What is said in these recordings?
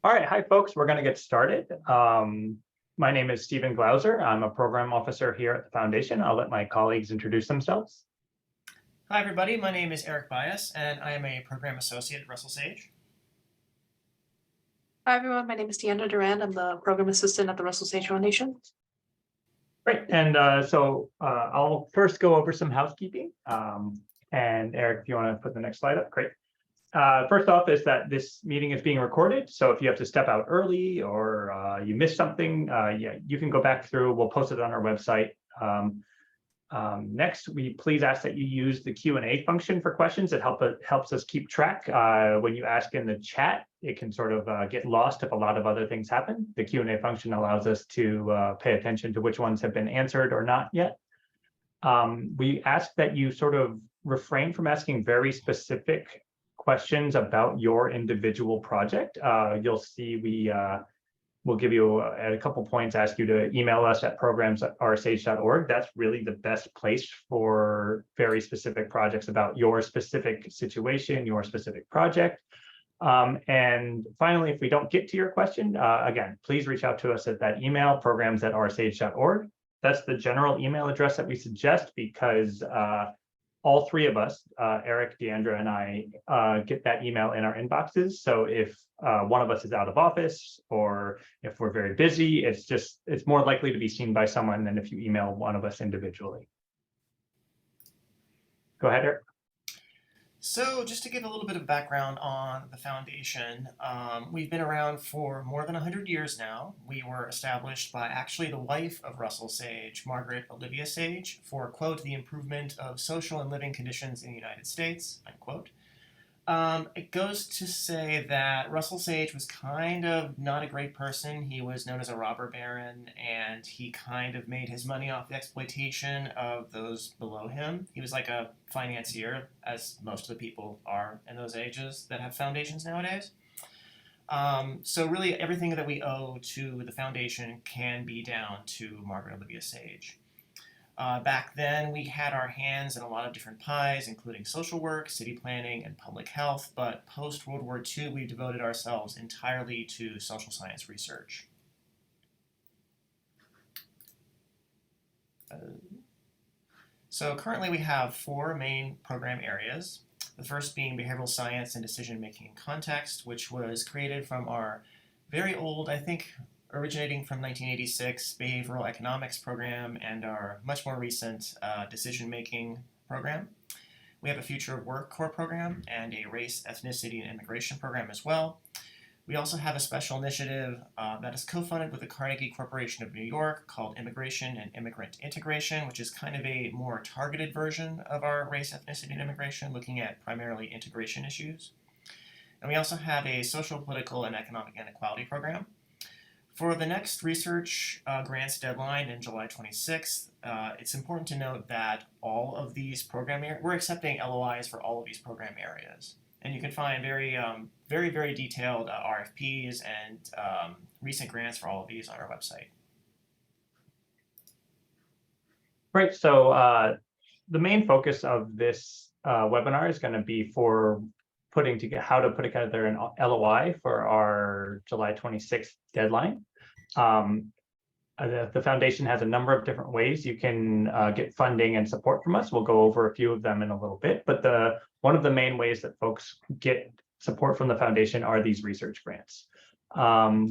All right, hi folks, we're going to get started. My name is Stephen Glauser. I'm a program officer here at the Foundation. I'll let my colleagues introduce themselves. Hi everybody, my name is Eric Bias and I am a program associate at Russell Sage. Hi everyone, my name is Deandra Durand. I'm the program assistant at the Russell Sage Foundation. Great, and I'll first go over some housekeeping. And Eric, if you want to put the next slide up, great. First off is that this meeting is being recorded. So if you have to step out early or you missed something, you can go back through. We'll post it on our website. Next, we please ask that you use the Q&A function for questions. It helps us keep track. When you ask in the chat, it can sort of get lost if a lot of other things happen. The Q&A function allows us to pay attention to which ones have been answered or not yet. We ask that you sort of refrain from asking very specific questions about your individual project. You'll see we'll give you at a couple points, ask you to email us at programs@rsage.org. That's really the best place for very specific projects about your specific situation, your specific project. And finally, if we don't get to your question, again, please reach out to us at that email, programs@rsage.org. That's the general email address that we suggest because all three of us, Eric, Deandra, and I, get that email in our inboxes. So if one of us is out of office or if we're very busy, it's more likely to be seen by someone than if you email one of us individually. Go ahead, Eric. So just to give a little bit of background on the foundation, we've been around for more than 100 years now. We were established by actually the wife of Russell Sage, Margaret Olivia Sage, for, quote, the improvement of social and living conditions in the United States, unquote. It goes to say that Russell Sage was kind of not a great person. He was known as a robber baron, and he kind of made his money off the exploitation of those below him. He was like a financier, as most of the people are in those ages that have foundations nowadays. So really everything that we owe to the foundation can be down to Margaret Olivia Sage. Back then, we had our hands in a lot of different pies, including social work, city planning, and public health, but post-World War II, we devoted ourselves entirely to social science research. So currently we have 4 main program areas. The first being behavioral science and decision-making in context, which was created from our very old, I think, originating from 1986 behavioral economics program and our much more recent decision-making program. We have a future of work core program and a race, ethnicity, and immigration program as well. We also have a special initiative that is co-funded with the Carnegie Corporation of New York called Immigration and Immigrant Integration, which is kind of a more targeted version of our race, ethnicity, and immigration, looking at primarily integration issues. And we also have a social, political, and economic inequality program. For the next research grants deadline in July 26th, it's important to note that all of these program areas, we're accepting LOIs for all of these program areas. And you can find very detailed RFPs and recent grants for all of these on our website. Great, so the main focus of this webinar is going to be for how to put together an LOI for our July 26th deadline. The foundation has a number of different ways you can get funding and support from us. We'll go over a few of them in a little bit, but one of the main ways that folks get support from the foundation are these research grants.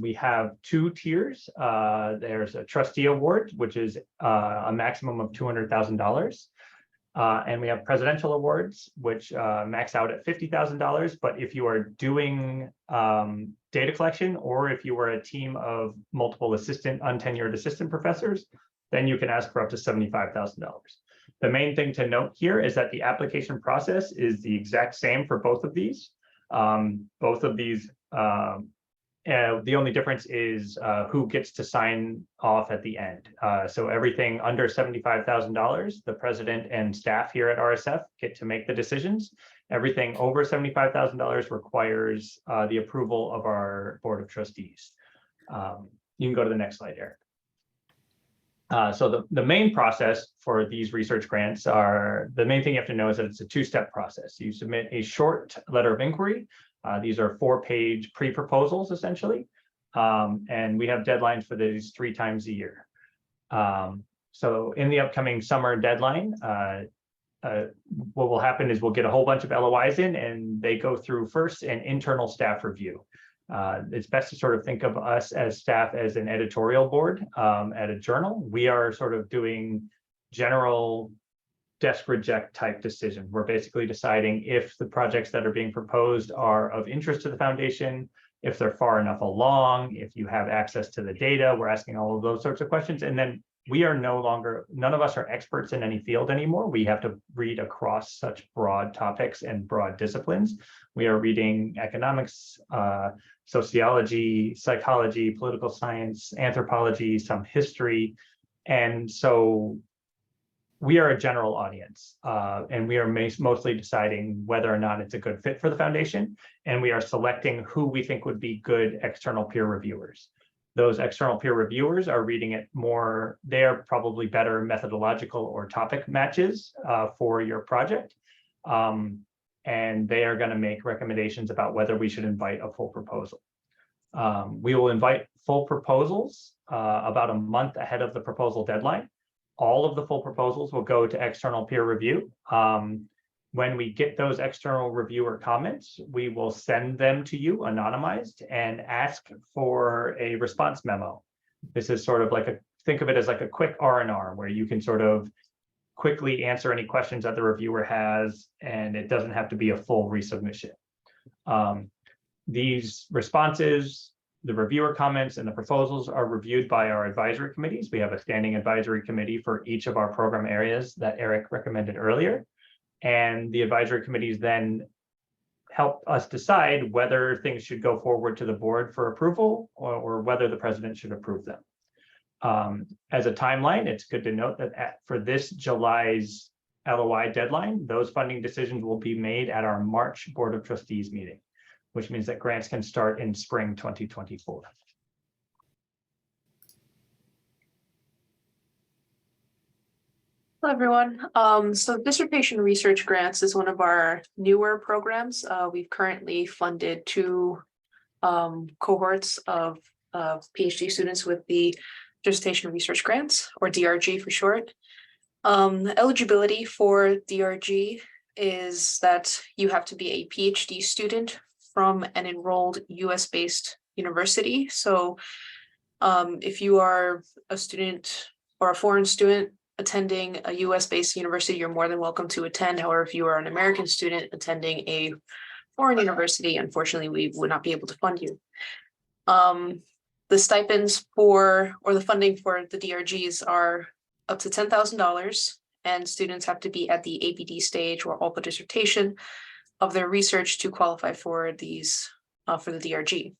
We have 2 tiers. There's a trustee award, which is a maximum of $200,000. And we have presidential awards, which max out at $50,000. But if you are doing data collection, or if you were a team of multiple untenured assistant professors, then you can ask for up to $75,000. The main thing to note here is that the application process is the exact same for both of these. The only difference is who gets to sign off at the end. So everything under $75,000, the president and staff here at RSF get to make the decisions. Everything over $75,000 requires the approval of our board of trustees. You can go to the next slide, Eric. So the main process for these research grants are, the main thing you have to know is that it's a two-step process. You submit a short letter of inquiry. These are 4-page pre-proposals, essentially. And we have deadlines for these 3 times a year. So in the upcoming summer deadline, what will happen is we'll get a whole bunch of LOIs in, and they go through first an internal staff review. It's best to sort of think of us as staff as an editorial board at a journal. We are sort of doing general desk reject type decision. We're basically deciding if the projects that are being proposed are of interest to the foundation, if they're far enough along, if you have access to the data. We're asking all of those sorts of questions. And then we are no longer, none of us are experts in any field anymore. We have to read across such broad topics and broad disciplines. We are reading economics, sociology, psychology, political science, anthropology, some history. And so we are a general audience, and we are mostly deciding whether or not it's a good fit for the foundation. And we are selecting who we think would be good external peer reviewers. Those external peer reviewers are reading it more, they are probably better methodological or topic matches for your project. And they are going to make recommendations about whether we should invite a full proposal. We will invite full proposals about a month ahead of the proposal deadline. All of the full proposals will go to external peer review. When we get those external reviewer comments, we will send them to you anonymized and ask for a response memo. This is sort of like think of it as like a quick R&R where you can sort of quickly answer any questions that the reviewer has, and it doesn't have to be a full resubmission. These responses, the reviewer comments, and the proposals are reviewed by our advisory committees. We have a standing advisory committee for each of our program areas that Eric recommended earlier. And the advisory committees then help us decide whether things should go forward to the board for approval or whether the president should approve them. As a timeline, it's good to note that for this July's LOI deadline, those funding decisions will be made at our March Board of Trustees meeting, which means that grants can start in spring 2024. Hello, everyone. So dissertation research grants is one of our newer programs. We've currently funded 2 cohorts of PhD students with the dissertation research grants, or DRG for short. Eligibility for DRG is that you have to be a PhD student from an enrolled US-based university. So if you are a student or a foreign student attending a US-based university, you're more than welcome to attend. However, if you are an American student attending a foreign university, unfortunately, we would not be able to fund you. The stipends or the funding for the DRGs are up to $10,000, and students have to be at the APD stage or ALPA dissertation of their research to qualify for these for the DRG.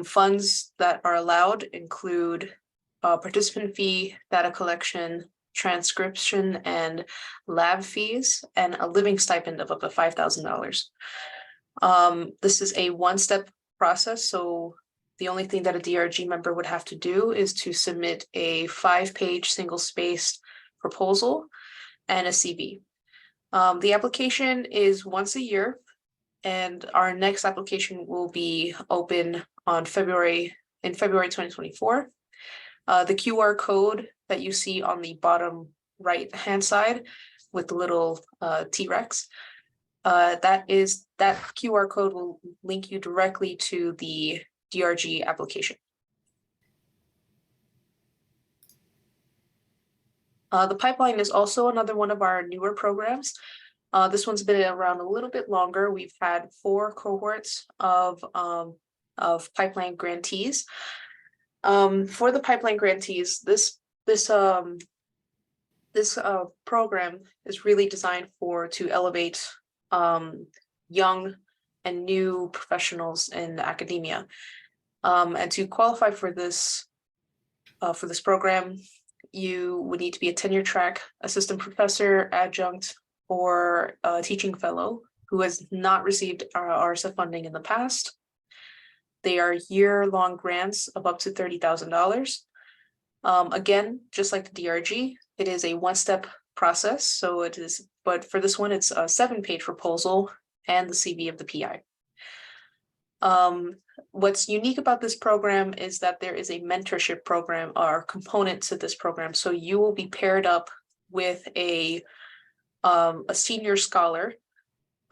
Funds that are allowed include participant fee, data collection, transcription, and lab fees, and a living stipend of up to $5,000. This is a one-step process, so the only thing that a DRG member would have to do is to submit a 5-page single-spaced proposal and a CV. The application is once a year, and our next application will be open on February 2024. The QR code that you see on the bottom right-hand side with the little T-Rex, that QR code will link you directly to the DRG application. The pipeline is also another one of our newer programs. This one's been around a little bit longer. We've had 4 cohorts of pipeline grantees. For the pipeline grantees, this program is really designed to elevate young and new professionals in academia. And to qualify for this program, you would need to be a tenure track assistant professor, adjunct, or a teaching fellow who has not received RSF funding in the past. They are year-long grants of up to $30,000. Again, just like the DRG, it is a one-step process. So it is, but for this one, it's a 7-page proposal and the CV of the PI. What's unique about this program is that there is a mentorship program or component to this program. So you will be paired up with a senior scholar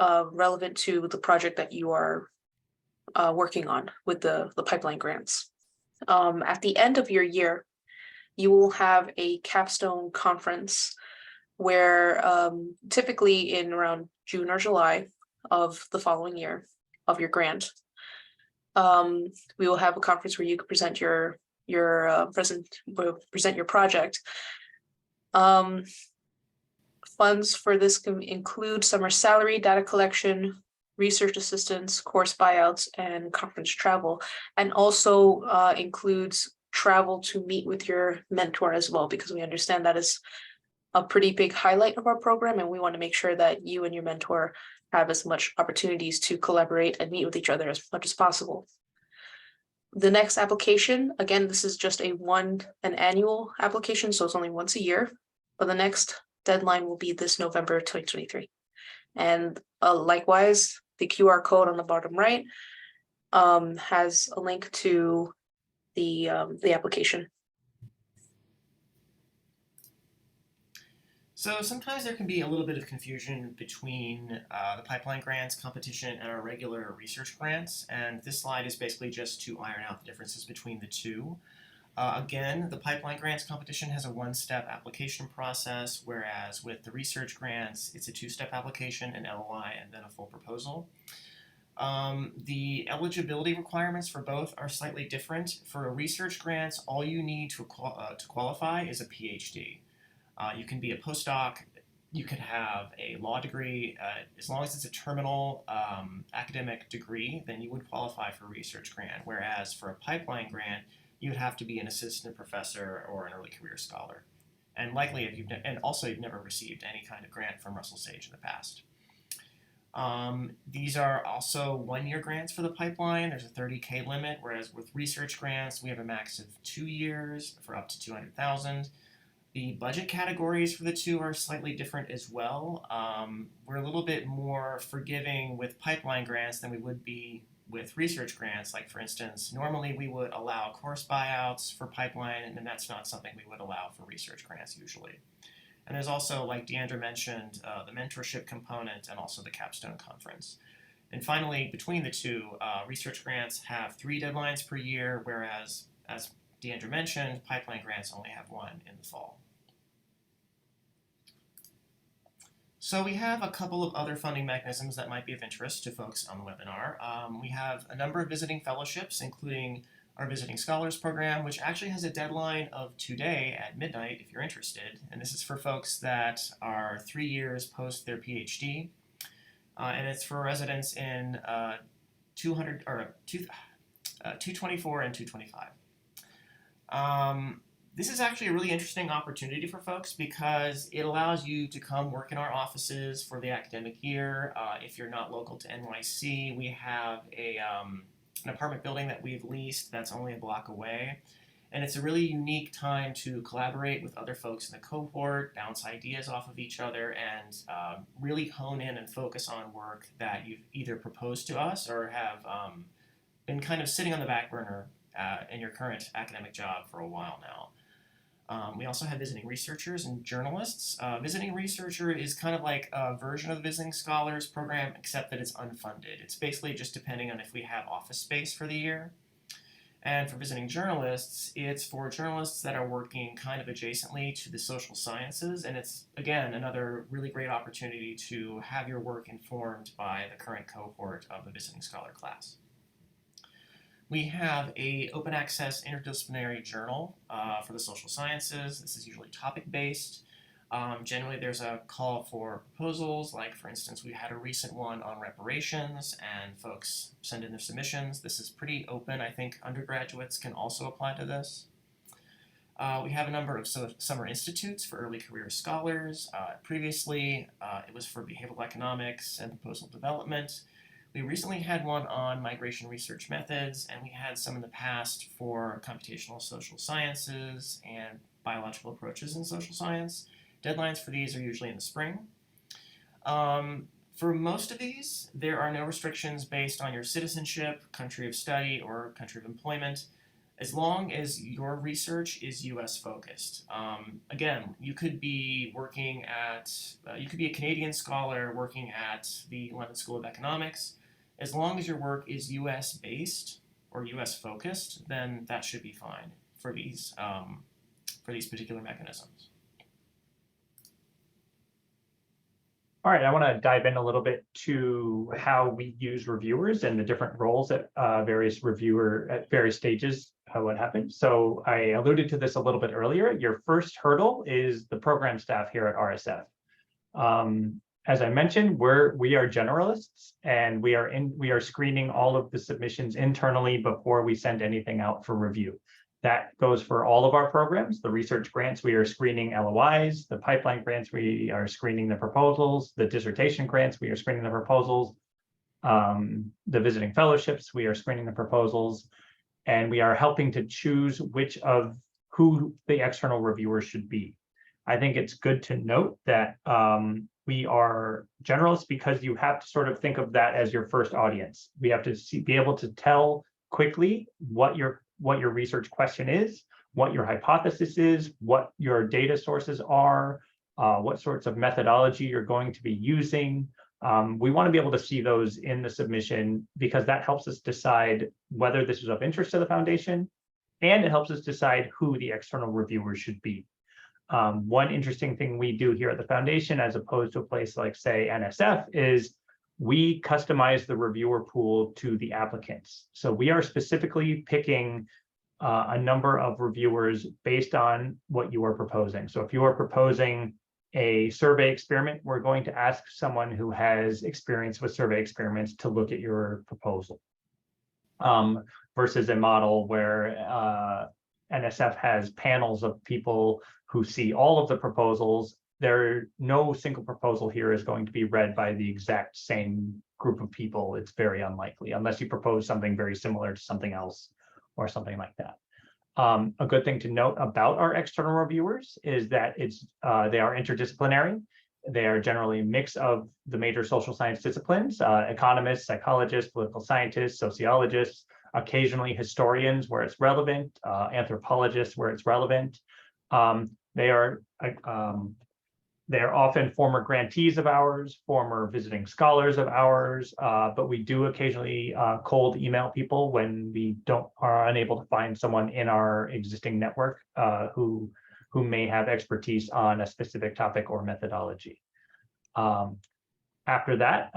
relevant to the project that you are working on with the pipeline grants. At the end of your year, you will have a capstone conference where typically in around June or July of the following year of your grant, we will have a conference where you can present your project. Funds for this can include summer salary, data collection, research assistance, course buyouts, and conference travel, and also includes travel to meet with your mentor as well, because we understand that is a pretty big highlight of our program, and we want to make sure that you and your mentor have as much opportunities to collaborate and meet with each other as much as possible. The next application, again, this is just an annual application, so it's only once a year, but the next deadline will be this November 2023. And likewise, the QR code on the bottom right has a link to the application. So sometimes there can be a little bit of confusion between the pipeline grants competition and our regular research grants, and this slide is basically just to iron out the differences between the two. Again, the pipeline grants competition has a one-step application process, whereas with the research grants, it's a two-step application, an LOI, and then a full proposal. The eligibility requirements for both are slightly different. For research grants, all you need to qualify is a PhD. You can be a postdoc, you could have a law degree, as long as it's a terminal academic degree, then you would qualify for a research grant, whereas for a pipeline grant, you would have to be an assistant professor or an early career scholar. And likely, if you've never received any kind of grant from Russell Sage in the past. These are also one-year grants for the pipeline. There's a 30K limit, whereas with research grants, we have a max of 2 years for up to 200,000. The budget categories for the two are slightly different as well. We're a little bit more forgiving with pipeline grants than we would be with research grants. Like, for instance, normally we would allow course buyouts for pipeline, and that's not something we would allow for research grants usually. And there's also, like Deandra mentioned, the mentorship component and also the capstone conference. And finally, between the two, research grants have 3 deadlines per year, whereas, as Deandra mentioned, pipeline grants only have 1 in the fall. So we have a couple of other funding mechanisms that might be of interest to folks on the webinar. We have a number of visiting fellowships, including our Visiting Scholars Program, which actually has a deadline of today at midnight if you're interested. And this is for folks that are 3 years post their PhD. And it's for residents in 224 and 225. This is actually a really interesting opportunity for folks because it allows you to come work in our offices for the academic year. If you're not local to NYC, we have an apartment building that we've leased that's only a block away. And it's a really unique time to collaborate with other folks in the cohort, bounce ideas off of each other, and really hone in and focus on work that you've either proposed to us or have been kind of sitting on the back burner in your current academic job for a while now. We also have visiting researchers and journalists. Visiting researcher is kind of like a version of the Visiting Scholars Program, except that it's unfunded. It's basically just depending on if we have office space for the year. And for visiting journalists, it's for journalists that are working kind of adjacently to the social sciences, and it's, again, another really great opportunity to have your work informed by the current cohort of the Visiting Scholar class. We have an open access interdisciplinary journal for the social sciences. This is usually topic-based. Generally, there's a call for proposals, like, for instance, we had a recent one on reparations, and folks send in their submissions. This is pretty open. I think undergraduates can also apply to this. We have a number of summer institutes for early career scholars. Previously, it was for behavioral economics and proposal development. We recently had one on migration research methods, and we had some in the past for computational social sciences and biological approaches in social science. Deadlines for these are usually in the spring. For most of these, there are no restrictions based on your citizenship, country of study, or country of employment, as long as your research is US focused. Again, you could be working at, you could be a Canadian scholar working at the London School of Economics. As long as your work is US based or US focused, then that should be fine for these particular mechanisms. All right, I want to dive in a little bit to how we use reviewers and the different roles at various stages of what happens. So I alluded to this a little bit earlier. Your first hurdle is the program staff here at RSF. As I mentioned, we are generalists, and we are screening all of the submissions internally before we send anything out for review. That goes for all of our programs. The research grants, we are screening LOIs. The pipeline grants, we are screening the proposals. The dissertation grants, we are screening the proposals. The visiting fellowships, we are screening the proposals. And we are helping to choose who the external reviewers should be. I think it's good to note that we are generalists because you have to sort of think of that as your first audience. We have to be able to tell quickly what your research question is, what your hypothesis is, what your data sources are, what sorts of methodology you're going to be using. We want to be able to see those in the submission because that helps us decide whether this is of interest to the foundation, and it helps us decide who the external reviewers should be. One interesting thing we do here at the foundation, as opposed to a place like, say, NSF, is we customize the reviewer pool to the applicants. So we are specifically picking a number of reviewers based on what you are proposing. So if you are proposing a survey experiment, we're going to ask someone who has experience with survey experiments to look at your proposal. Versus a model where NSF has panels of people who see all of the proposals. No single proposal here is going to be read by the exact same group of people. It's very unlikely, unless you propose something very similar to something else or something like that. A good thing to note about our external reviewers is that they are interdisciplinary. They are generally a mix of the major social science disciplines, economists, psychologists, political scientists, sociologists, occasionally historians where it's relevant, anthropologists where it's relevant. They are often former grantees of ours, former visiting scholars of ours, but we do occasionally cold email people when we are unable to find someone in our existing network who may have expertise on a specific topic or methodology. After that,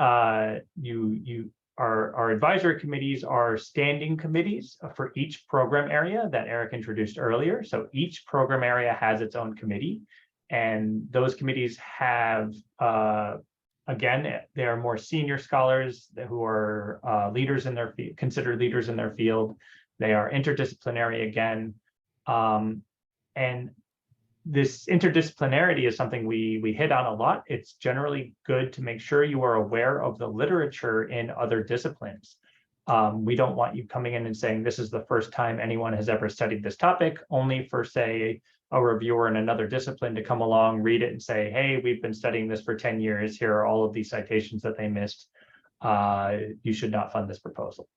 our advisory committees are standing committees for each program area that Eric introduced earlier. So each program area has its own committee. And those committees have, again, they are more senior scholars who are leaders in their field, considered leaders in their field. They are interdisciplinary again. And this interdisciplinarity is something we hit on a lot. It's generally good to make sure you are aware of the literature in other disciplines. We don't want you coming in and saying, this is the first time anyone has ever studied this topic, only for, say, a reviewer in another discipline to come along, read it, and say, hey, we've been studying this for 10 years. Here are all of these citations that they missed. You should not fund this proposal.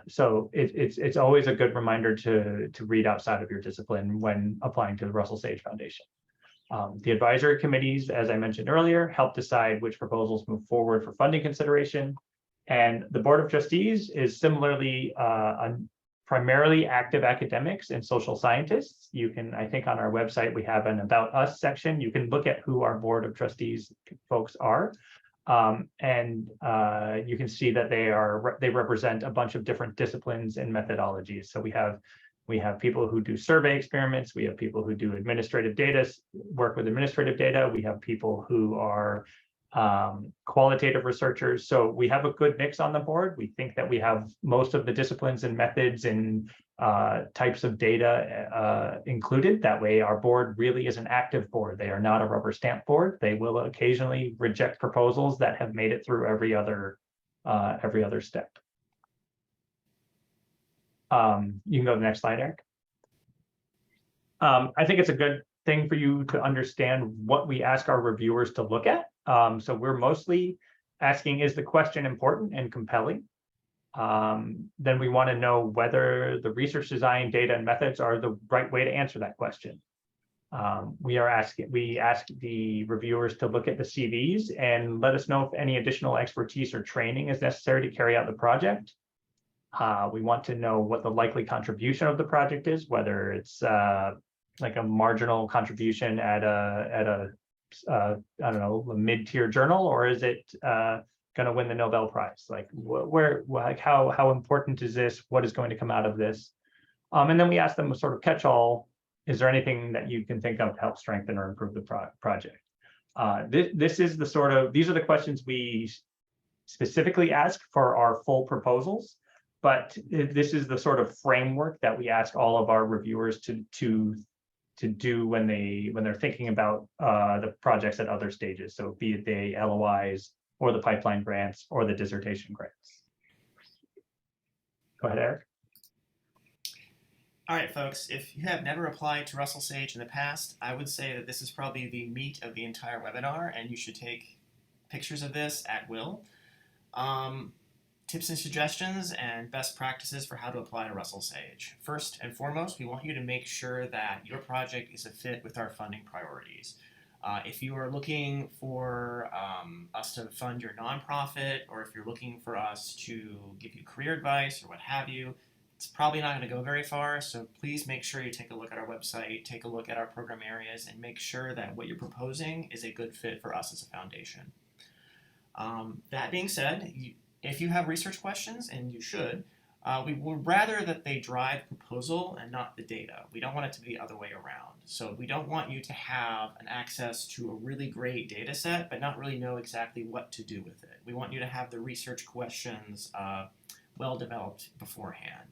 So it's always a good reminder to read outside of your discipline when applying to the Russell Sage Foundation. The advisory committees, as I mentioned earlier, help decide which proposals move forward for funding consideration. And the Board of Trustees is similarly primarily active academics and social scientists. You can, I think on our website, we have an About Us section. You can look at who our Board of Trustees folks are. And you can see that they represent a bunch of different disciplines and methodologies. So we have people who do survey experiments. We have people who do administrative data, work with administrative data. We have people who are qualitative researchers. So we have a good mix on the board. We think that we have most of the disciplines and methods and types of data included. That way our board really is an active board. They are not a rubber stamp board. They will occasionally reject proposals that have made it through every other every other step. You can go to the next slide, Eric. I think it's a good thing for you to understand what we ask our reviewers to look at. So we're mostly asking, is the question important and compelling? Then we want to know whether the research design, data, and methods are the right way to answer that question. We ask the reviewers to look at the CVs and let us know if any additional expertise or training is necessary to carry out the project. We want to know what the likely contribution of the project is, whether it's like a marginal contribution at a I don't know, a mid-tier journal, or is it going to win the Nobel Prize? Like like how important is this? What is going to come out of this? And then we ask them a sort of catch-all. Is there anything that you can think of to help strengthen or improve the project? These are the questions we specifically ask for our full proposals, but this is the sort of framework that we ask all of our reviewers to do when they're thinking about the projects at other stages. So be it the LOIs or the pipeline grants or the dissertation grants. Go ahead, Eric. All right, folks, if you have never applied to Russell Sage in the past, I would say that this is probably the meat of the entire webinar, and you should take pictures of this at will. Tips and suggestions and best practices for how to apply to Russell Sage. First and foremost, we want you to make sure that your project is a fit with our funding priorities. If you are looking for us to fund your nonprofit, or if you're looking for us to give you career advice or what have you, it's probably not going to go very far, so please make sure you take a look at our website, take a look at our program areas, and make sure that what you're proposing is a good fit for us as a foundation. That being said, if you have research questions, and you should, we would rather that they drive the proposal and not the data. We don't want it to be the other way around. So we don't want you to have an access to a really great data set, but not really know exactly what to do with it. We want you to have the research questions well developed beforehand.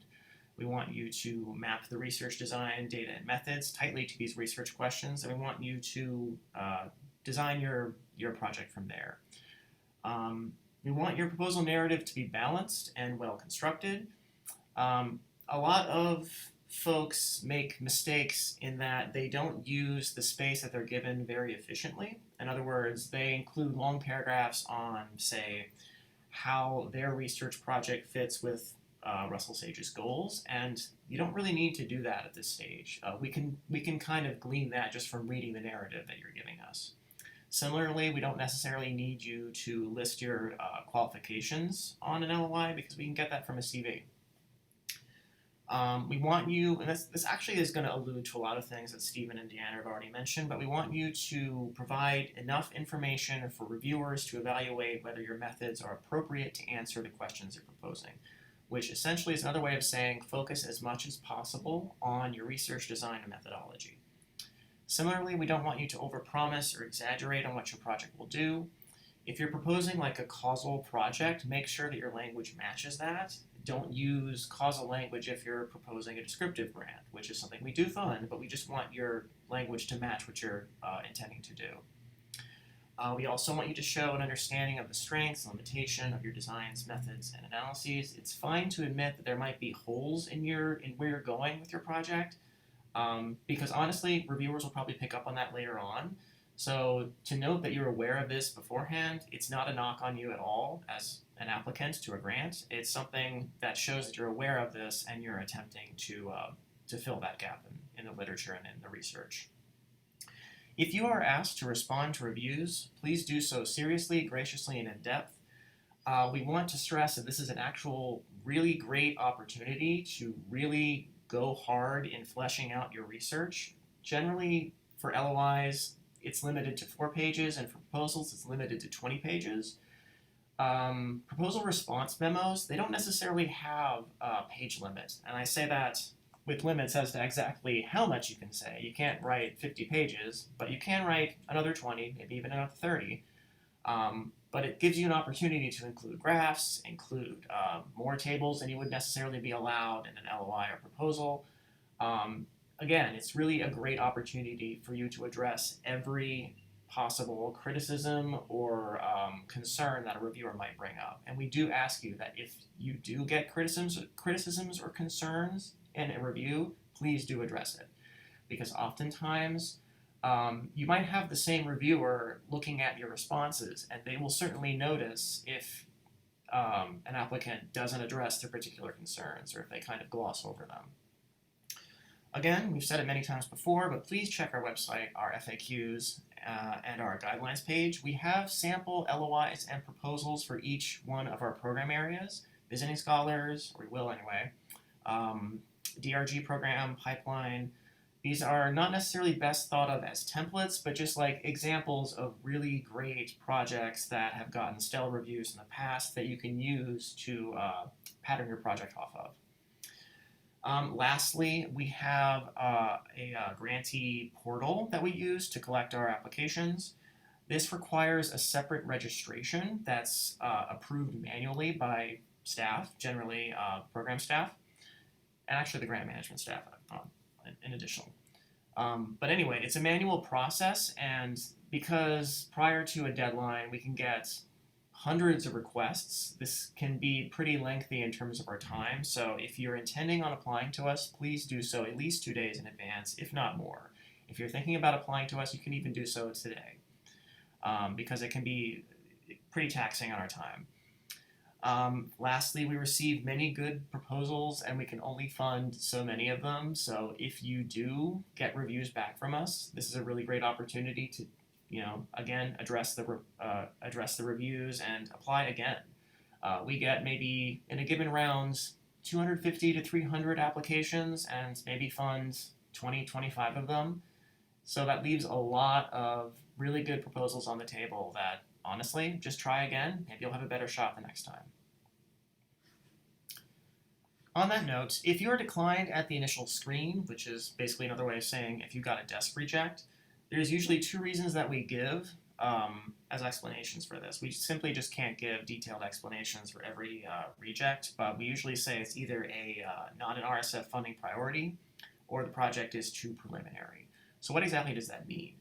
We want you to map the research design, data, and methods tightly to these research questions, and we want you to design your project from there. We want your proposal narrative to be balanced and well constructed. A lot of folks make mistakes in that they don't use the space that they're given very efficiently. In other words, they include long paragraphs on, say, how their research project fits with Russell Sage's goals, and you don't really need to do that at this stage. We can kind of glean that just from reading the narrative that you're giving us. Similarly, we don't necessarily need you to list your qualifications on an LOI, because we can get that from a CV. We want you, and this actually is going to allude to a lot of things that Stephen and Deanna have already mentioned, but we want you to provide enough information for reviewers to evaluate whether your methods are appropriate to answer the questions you're proposing, which essentially is another way of saying focus as much as possible on your research design and methodology. Similarly, we don't want you to overpromise or exaggerate on what your project will do. If you're proposing like a causal project, make sure that your language matches that. Don't use causal language if you're proposing a descriptive grant, which is something we do fund, but we just want your language to match what you're intending to do. We also want you to show an understanding of the strengths and limitation of your designs, methods, and analyses. It's fine to admit that there might be holes in where you're going with your project, because honestly, reviewers will probably pick up on that later on. So to note that you're aware of this beforehand, it's not a knock on you at all as an applicant to a grant. It's something that shows that you're aware of this and you're attempting to fill that gap in the literature and in the research. If you are asked to respond to reviews, please do so seriously, graciously, and in depth. We want to stress that this is an actual really great opportunity to really go hard in fleshing out your research. Generally, for LOIs, it's limited to 4 pages, and for proposals, it's limited to 20 pages. Proposal response memos, they don't necessarily have a page limit, and I say that with limits as to exactly how much you can say. You can't write 50 pages, but you can write another 20, maybe even another 30. But it gives you an opportunity to include graphs, include more tables than you would necessarily be allowed in an LOI or proposal. Again, it's really a great opportunity for you to address every possible criticism or concern that a reviewer might bring up. And we do ask you that if you do get criticisms or concerns in a review, please do address it. Because oftentimes you might have the same reviewer looking at your responses, and they will certainly notice if an applicant doesn't address their particular concerns or if they kind of gloss over them. Again, we've said it many times before, but please check our website, our FAQs, and our guidelines page. We have sample LOIs and proposals for each one of our program areas. Visiting scholars, or we will anyway, DRG program, pipeline. These are not necessarily best thought of as templates, but just like examples of really great projects that have gotten stellar reviews in the past that you can use to pattern your project off of. Lastly, we have a grantee portal that we use to collect our applications. This requires a separate registration that's approved manually by staff, generally program staff, and actually the grant management staff in addition. But anyway, it's a manual process, and because prior to a deadline we can get hundreds of requests, this can be pretty lengthy in terms of our time. So if you're intending on applying to us, please do so at least 2 days in advance, if not more. If you're thinking about applying to us, you can even do so today, because it can be pretty taxing on our time. Lastly, we receive many good proposals, and we can only fund so many of them. So if you do get reviews back from us, this is a really great opportunity to, again, address the reviews and apply again. We get maybe in a given round 250 to 300 applications and maybe fund 20, 25 of them. So that leaves a lot of really good proposals on the table that, honestly, just try again. Maybe you'll have a better shot the next time. On that note, if you're declined at the initial screen, which is basically another way of saying if you got a desk reject, there's usually 2 reasons that we give as explanations for this. We simply just can't give detailed explanations for every reject, but we usually say it's either not an RSF funding priority or the project is too preliminary. So what exactly does that mean?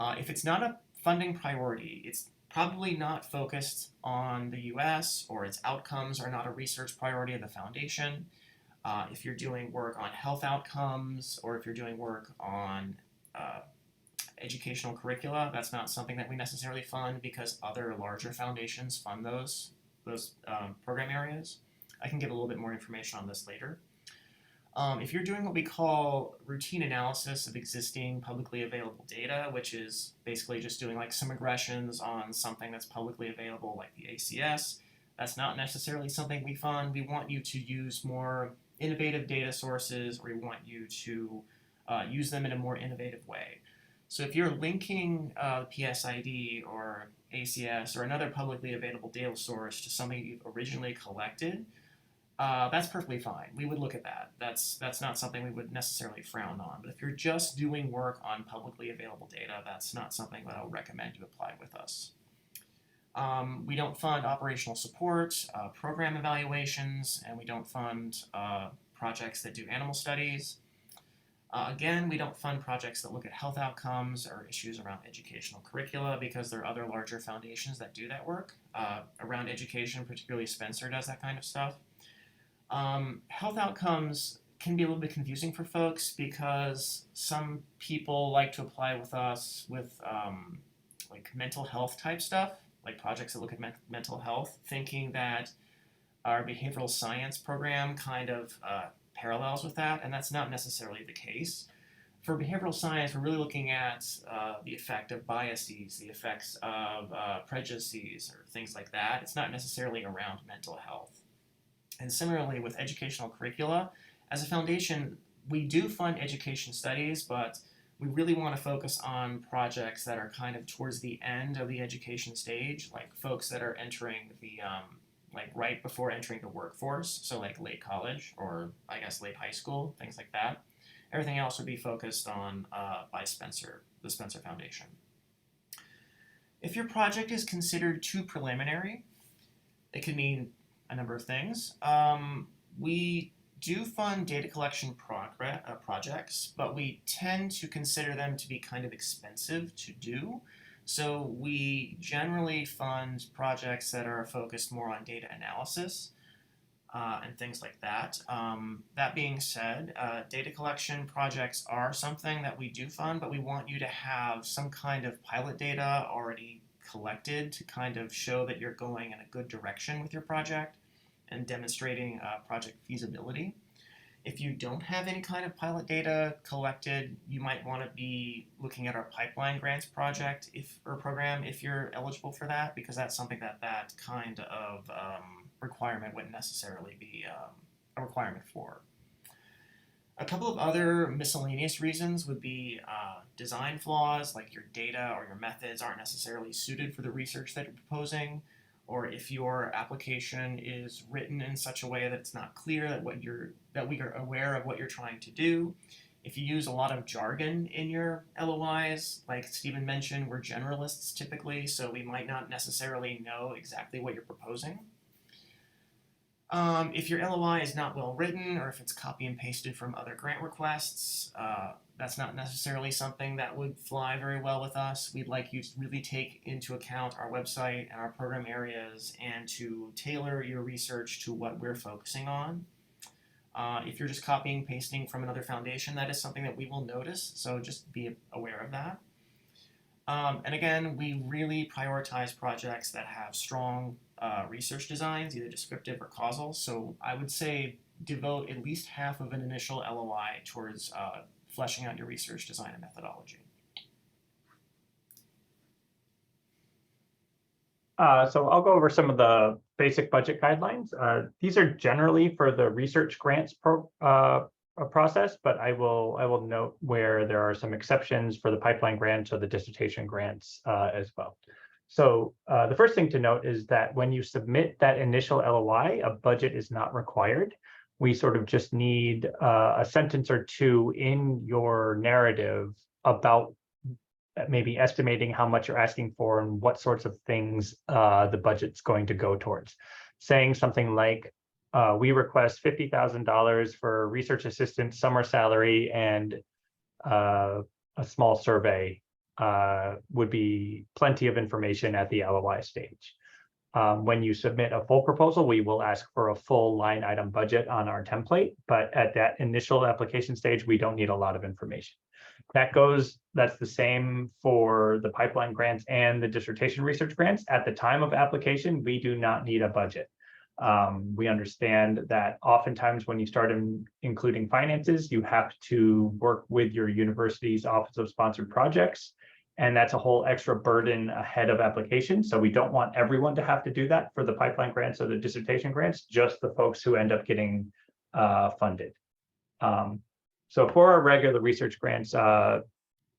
If it's not a funding priority, it's probably not focused on the US, or its outcomes are not a research priority of the foundation. If you're doing work on health outcomes, or if you're doing work on educational curricula, that's not something that we necessarily fund because other larger foundations fund those program areas. I can give a little bit more information on this later. If you're doing what we call routine analysis of existing publicly available data, which is basically just doing like some regressions on something that's publicly available like the ACS, that's not necessarily something we fund. We want you to use more innovative data sources, or we want you to use them in a more innovative way. So if you're linking PSID or ACS or another publicly available data source to something you've originally collected, that's perfectly fine. We would look at that. That's not something we would necessarily frown on. But if you're just doing work on publicly available data, that's not something that I would recommend you apply with us. We don't fund operational support, program evaluations, and we don't fund projects that do animal studies. Again, we don't fund projects that look at health outcomes or issues around educational curricula because there are other larger foundations that do that work. Around education, particularly Spencer does that kind of stuff. Health outcomes can be a little bit confusing for folks because some people like to apply with us with like mental health type stuff, like projects that look at mental health, thinking that our behavioral science program kind of parallels with that, and that's not necessarily the case. For behavioral science, we're really looking at the effect of biases, the effects of prejudices, or things like that. It's not necessarily around mental health. And similarly with educational curricula, as a foundation, we do fund education studies, but we really want to focus on projects that are kind of towards the end of the education stage, like folks that are entering the, like right before entering the workforce, so like late college or I guess late high school, things like that. Everything else would be focused on by Spencer, the Spencer Foundation. If your project is considered too preliminary, it could mean a number of things. We do fund data collection projects, but we tend to consider them to be kind of expensive to do. So we generally fund projects that are focused more on data analysis and things like that. That being said, data collection projects are something that we do fund, but we want you to have some kind of pilot data already collected to kind of show that you're going in a good direction with your project and demonstrating project feasibility. If you don't have any kind of pilot data collected, you might want to be looking at our pipeline grants project or program if you're eligible for that, because that's something that kind of requirement wouldn't necessarily be a requirement for. A couple of other miscellaneous reasons would be design flaws, like your data or your methods aren't necessarily suited for the research that you're proposing, or if your application is written in such a way that it's not clear that we are aware of what you're trying to do. If you use a lot of jargon in your LOIs, like Stephen mentioned, we're generalists typically, so we might not necessarily know exactly what you're proposing. If your LOI is not well written, or if it's copy and pasted from other grant requests, that's not necessarily something that would fly very well with us. We'd like you to really take into account our website and our program areas and to tailor your research to what we're focusing on. If you're just copying and pasting from another foundation, that is something that we will notice, so just be aware of that. And again, we really prioritize projects that have strong research designs, either descriptive or causal. So I would say devote at least half of an initial LOI towards fleshing out your research design and methodology. So I'll go over some of the basic budget guidelines. These are generally for the research grants process, but I will note where there are some exceptions for the pipeline grants or the dissertation grants as well. So the first thing to note is that when you submit that initial LOI, a budget is not required. We sort of just need a sentence or two in your narrative about maybe estimating how much you're asking for and what sorts of things the budget's going to go towards. Saying something like, we request $50,000 for research assistant summer salary and a small survey would be plenty of information at the LOI stage. When you submit a full proposal, we will ask for a full line item budget on our template, but at that initial application stage, we don't need a lot of information. That's the same for the pipeline grants and the dissertation research grants. At the time of application, we do not need a budget. We understand that oftentimes when you start including finances, you have to work with your university's Office of Sponsored Projects, and that's a whole extra burden ahead of application. So we don't want everyone to have to do that for the pipeline grants or the dissertation grants, just the folks who end up getting funded. So for our regular research grants,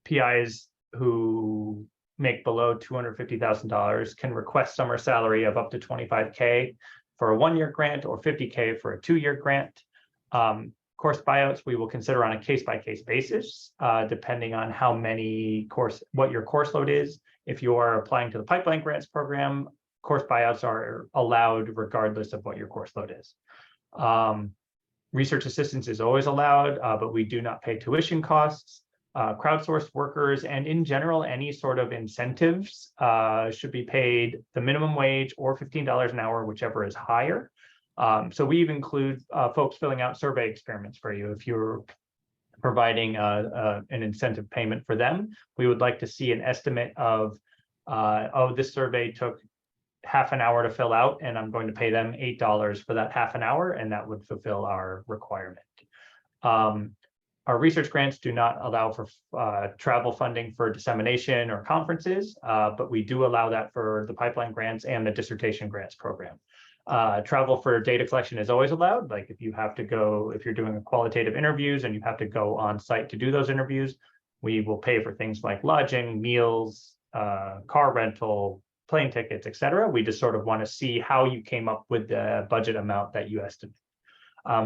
PIs who make below $250,000 can request summer salary of up to $25K for a 1-year grant or $50K for a 2-year grant. Course buyouts we will consider on a case-by-case basis, depending on what your course load is. If you are applying to the pipeline grants program, course buyouts are allowed regardless of what your course load is. Research assistance is always allowed, but we do not pay tuition costs. Crowdsourced workers and in general, any sort of incentives should be paid the minimum wage or $15 an hour, whichever is higher. So we even include folks filling out survey experiments for you. If you're providing an incentive payment for them, we would like to see an estimate of, this survey took half an hour to fill out and I'm going to pay them $8 for that half an hour, and that would fulfill our requirement. Our research grants do not allow for travel funding for dissemination or conferences, but we do allow that for the pipeline grants and the dissertation grants program. Travel for data collection is always allowed. Like if you're doing qualitative interviews and you have to go on site to do those interviews, we will pay for things like lodging, meals, car rental, plane tickets, etc. We just sort of want to see how you came up with the budget amount that you estimate.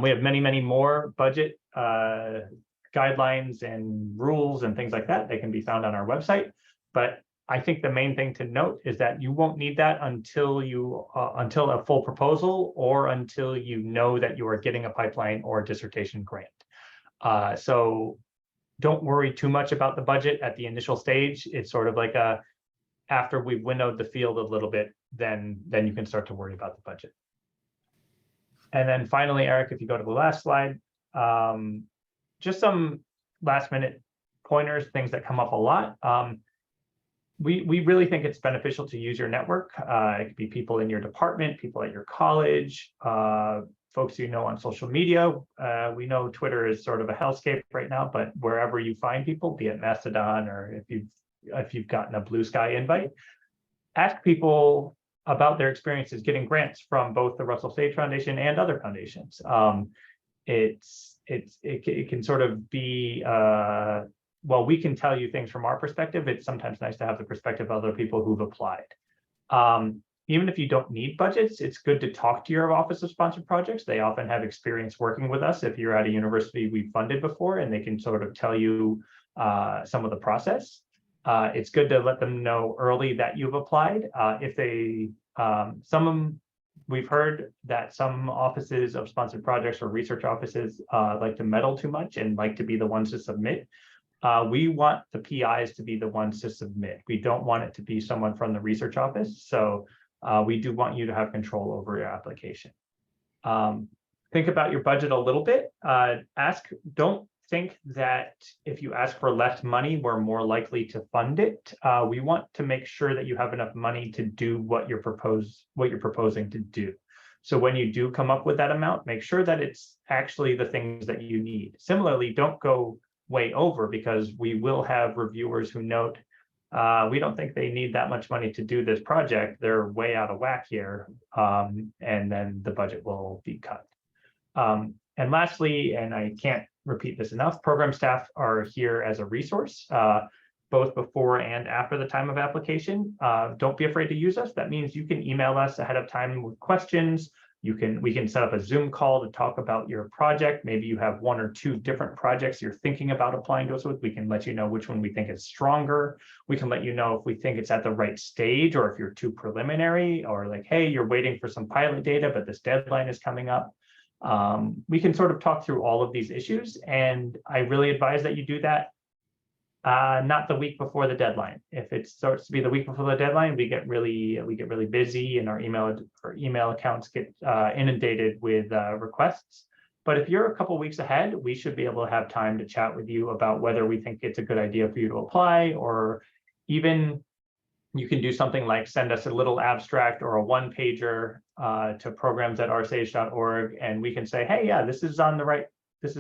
We have many, many more budget guidelines and rules and things like that. They can be found on our website. But I think the main thing to note is that you won't need that until a full proposal or until you know that you are getting a pipeline or dissertation grant. So don't worry too much about the budget at the initial stage. It's sort of like after we've winnowed the field a little bit, then you can start to worry about the budget. And then finally, Eric, if you go to the last slide, just some last minute pointers, things that come up a lot. We really think it's beneficial to use your network. It could be people in your department, people at your college, folks you know on social media. We know Twitter is sort of a hellscape right now, but wherever you find people, be it Mastodon or if you've gotten a Blue Sky invite, ask people about their experiences getting grants from both the Russell Sage Foundation and other foundations. It can sort of be while we can tell you things from our perspective, it's sometimes nice to have the perspective of other people who've applied. Even if you don't need budgets, it's good to talk to your Office of Sponsored Projects. They often have experience working with us if you're at a university we've funded before, and they can sort of tell you some of the process. It's good to let them know early that you've applied. If they, we've heard that some offices of sponsored projects or research offices like to meddle too much and like to be the ones to submit. We want the PIs to be the ones to submit. We don't want it to be someone from the research office. So we do want you to have control over your application. Think about your budget a little bit. Don't think that if you ask for less money, we're more likely to fund it. We want to make sure that you have enough money to do what you're proposing to do. So when you do come up with that amount, make sure that it's actually the things that you need. Similarly, don't go way over, because we will have reviewers who note, we don't think they need that much money to do this project. They're way out of whack here. And then the budget will be cut. And lastly, and I can't repeat this enough, program staff are here as a resource, both before and after the time of application. Don't be afraid to use us. That means you can email us ahead of time with questions. We can set up a Zoom call to talk about your project. Maybe you have one or two different projects you're thinking about applying to us with. We can let you know which one we think is stronger. We can let you know if we think it's at the right stage, or if you're too preliminary, or like, hey, you're waiting for some pilot data, but this deadline is coming up. We can sort of talk through all of these issues, and I really advise that you do that not the week before the deadline. If it starts to be the week before the deadline, we get really busy, and our email accounts get inundated with requests. But if you're a couple weeks ahead, we should be able to have time to chat with you about whether we think it's a good idea for you to apply, or even you can do something like send us a little abstract or a one-pager to programs@rsage.org, and we can say, hey, yeah, this is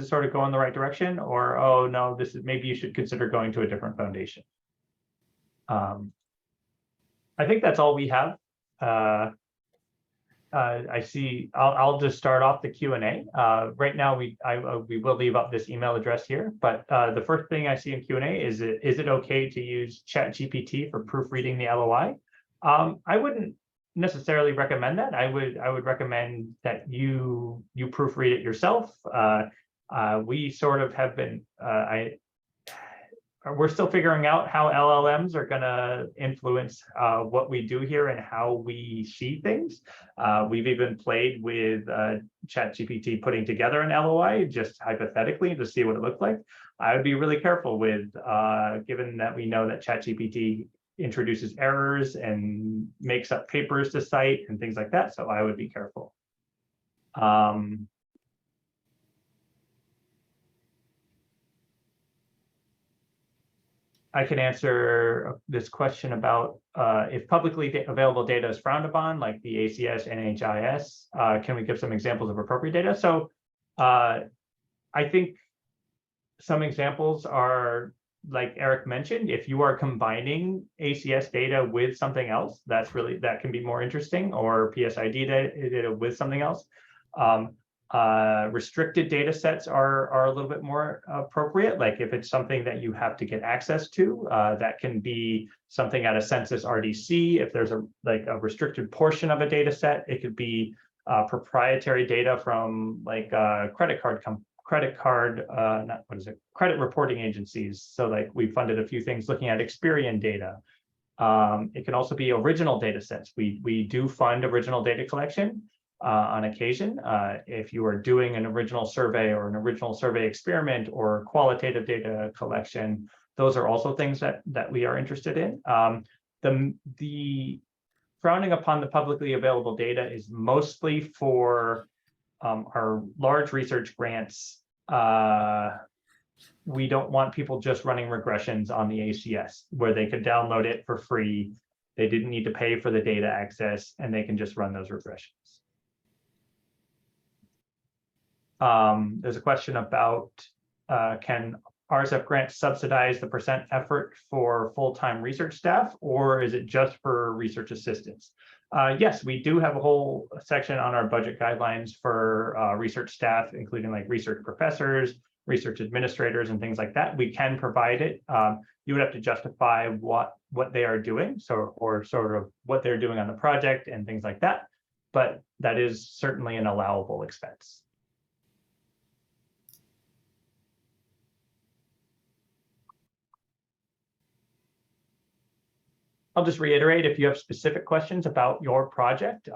sort of going the right direction, or, oh no, maybe you should consider going to a different foundation. I think that's all we have. I see. I'll just start off the Q&A. Right now, we will leave up this email address here. But the first thing I see in Q&A is it okay to use ChatGPT for proofreading the LOI? I wouldn't necessarily recommend that. I would recommend that you proofread it yourself. We sort of have been. We're still figuring out how LLMs are going to influence what we do here and how we see things. We've even played with ChatGPT putting together an LOI, just hypothetically, to see what it looked like. I would be really careful with, given that we know that ChatGPT introduces errors and makes up papers to cite and things like that. So I would be careful. I can answer this question about if publicly available data is frowned upon, like the ACS, NHIS, can we give some examples of appropriate data? So I think some examples are, like Eric mentioned, if you are combining ACS data with something else, that can be more interesting, or PSID data with something else. Restricted data sets are a little bit more appropriate. Like if it's something that you have to get access to, that can be something at a census RDC. If there's a restricted portion of a data set, it could be proprietary data from like credit reporting agencies. So like we funded a few things looking at Experian data. It can also be original data sets. We do fund original data collection on occasion. If you are doing an original survey or an original survey experiment or qualitative data collection, those are also things that we are interested in. the frowning upon the publicly available data is mostly for our large research grants. We don't want people just running regressions on the ACS where they could download it for free. They didn't need to pay for the data access, and they can just run those regressions. There's a question about can RSF grants subsidize the % effort for full-time research staff, or is it just for research assistants? Yes, we do have a whole section on our budget guidelines for research staff, including like research professors, research administrators, and things like that. We can provide it. You would have to justify what they are doing, or sort of what they're doing on the project and things like that. But that is certainly an allowable expense. I'll just reiterate, if you have specific questions about your project,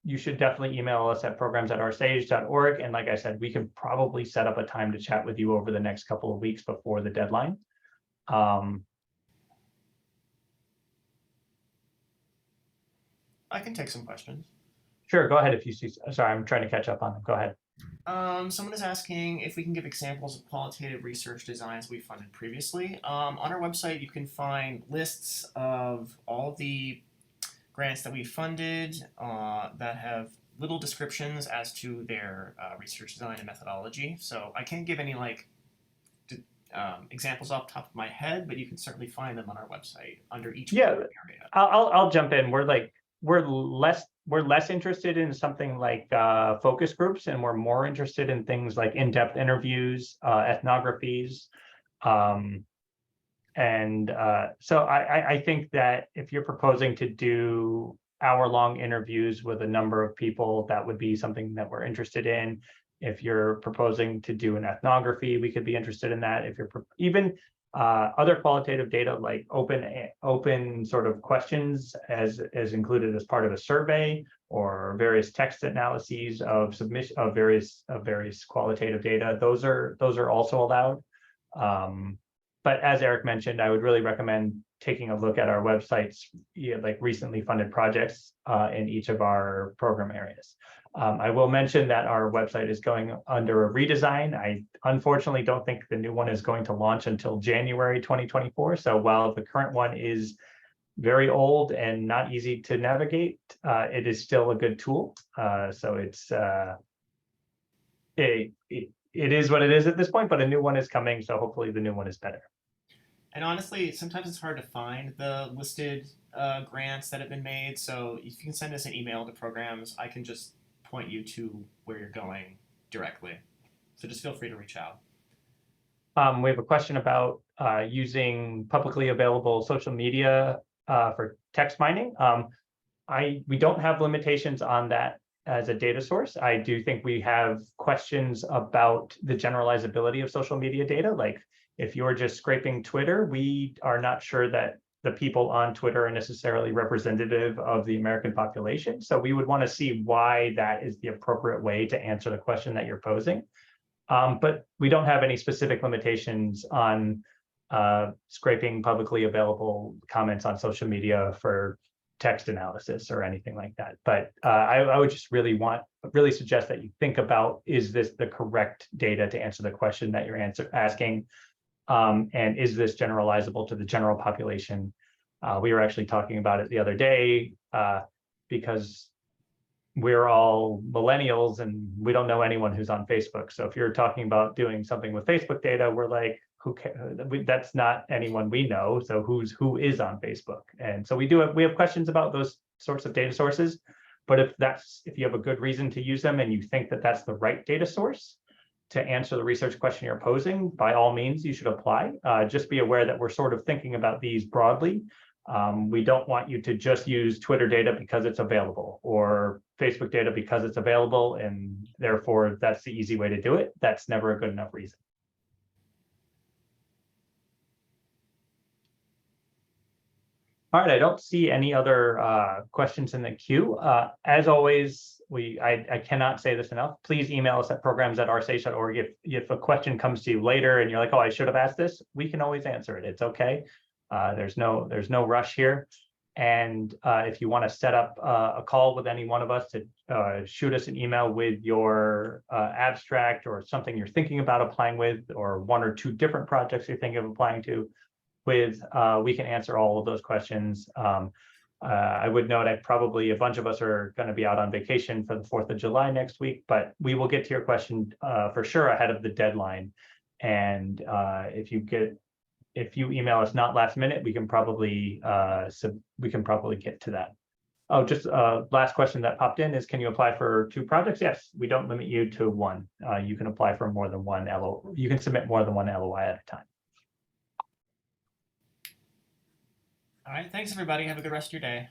you should definitely email us at programs@rsage.org. And like I said, we can probably set up a time to chat with you over the next couple of weeks before the deadline. I can take some questions. Sure, go ahead if you see. Sorry, I'm trying to catch up on them. Go ahead. Someone is asking if we can give examples of qualitative research designs we funded previously. On our website, you can find lists of all the grants that we funded that have little descriptions as to their research design and methodology. So I can't give any examples off the top of my head, but you can certainly find them on our website under each area. I'll jump in. We're less interested in something like focus groups, and we're more interested in things like in-depth interviews, ethnographies. So I think that if you're proposing to do hour-long interviews with a number of people, that would be something that we're interested in. If you're proposing to do an ethnography, we could be interested in that. If you're even other qualitative data like open sort of questions as included as part of a survey, or various text analyses of submission of various qualitative data, those are also allowed. But as Eric mentioned, I would really recommend taking a look at our websites, like recently funded projects in each of our program areas. I will mention that our website is going under a redesign. I unfortunately don't think the new one is going to launch until January 2024. So while the current one is very old and not easy to navigate, it is still a good tool. So it is what it is at this point, but a new one is coming. So hopefully the new one is better. And honestly, sometimes it's hard to find the listed grants that have been made. So if you can send us an email to programs, I can just point you to where you're going directly. So just feel free to reach out. We have a question about using publicly available social media for text mining. We don't have limitations on that as a data source. I do think we have questions about the generalizability of social media data. Like if you're just scraping Twitter, we are not sure that the people on Twitter are necessarily representative of the American population. So we would want to see why that is the appropriate way to answer the question that you're posing. But we don't have any specific limitations on scraping publicly available comments on social media for text analysis or anything like that. But I would just really suggest that you think about, is this the correct data to answer the question that you're asking? And is this generalizable to the general population? We were actually talking about it the other day because we're all millennials and we don't know anyone who's on Facebook. So if you're talking about doing something with Facebook data, we're like, who cares? That's not anyone we know. So who is on Facebook? And so we have questions about those sorts of data sources. But if you have a good reason to use them and you think that that's the right data source to answer the research question you're posing, by all means, you should apply. Just be aware that we're sort of thinking about these broadly. We don't want you to just use Twitter data because it's available, or Facebook data because it's available, and therefore that's the easy way to do it. That's never a good enough reason. All right, I don't see any other questions in the queue. As always, I cannot say this enough. Please email us at programs@rsage.org. If a question comes to you later and you're like, oh, I should have asked this, we can always answer it. It's okay. There's no rush here. And if you want to set up a call with any one of us to shoot us an email with your abstract or something you're thinking about applying with, or 1 or 2 different projects you're thinking of applying to with, we can answer all of those questions. I would note probably a bunch of us are going to be out on vacation for the 4th of July next week, but we will get to your question for sure ahead of the deadline. And if you email us not last minute, we can probably get to that. Oh, just last question that popped in is, can you apply for 2 projects? Yes, we don't limit you to 1. You can apply for more than 1 LOI. You can submit more than 1 LOI at a time. All right, thanks everybody. Have a good rest of your day.